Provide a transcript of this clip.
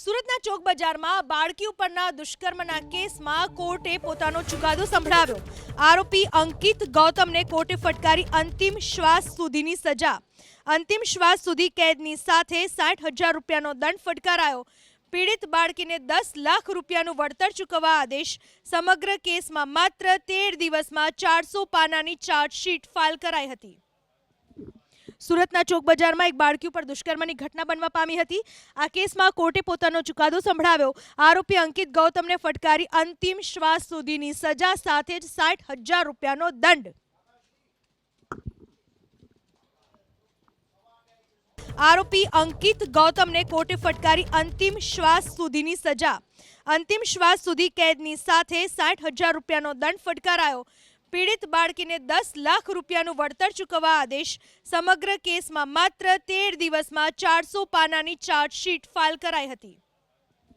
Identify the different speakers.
Speaker 1: સુરતના ચોક બજારમાં બાળકી ઉપરના દુષ્કર્મના કેસમાં કોર્ટે પોતાનો ચુકાદો સંભળાવ્યો। આરોપી અંકિત ગૌતમને કોર્ટે ફટકારી અંતિમ શ્વાસ સુધીની સજા। અંતિમ શ્વાસ સુધી કેદની સાથે 60,000 રૂપિયાનો દંડ ફટકારાયો। પીડિત બાળકીને 10 લાખ રૂપિયાનું વળતર ચૂકવવા આદેશ। સમગ્ર કેસમાં માત્ર 13 દિવસમાં 400 પાનાની ચાર્જશીટ ફાઇલ કરાઈ હતી। સુરતના ચોક બજારમાં એક બાળકી ઉપર દુષ્કર્મની ઘટના બનવા પામી હતી। આ કેસમાં કોર્ટે પોતાનો ચુકાદો સંભળાવ્યો। આરોપી અંકિત ગૌતમને ફટકારી અંતિમ શ્વાસ સુધીની સજા સાથે જ 60,000 રૂપિયાનો દંડ। આરોપી અંકિત ગૌતમને કોર્ટે ફટકારી અંતિમ શ્વાસ સુધીની સજા। અંતિમ શ્વાસ સુધી કેદની સાથે 60,000 રૂપિયાનો દંડ ફટકારાયો। પીડિત બાળકીને 10 લાખ રૂપિયાનું વળતર ચૂકવવા આદેશ। સમગ્ર કેસમાં માત્ર 13 દિવસમાં 400 પાનાની ચાર્જશીટ ફાઇલ કરાઈ હતી।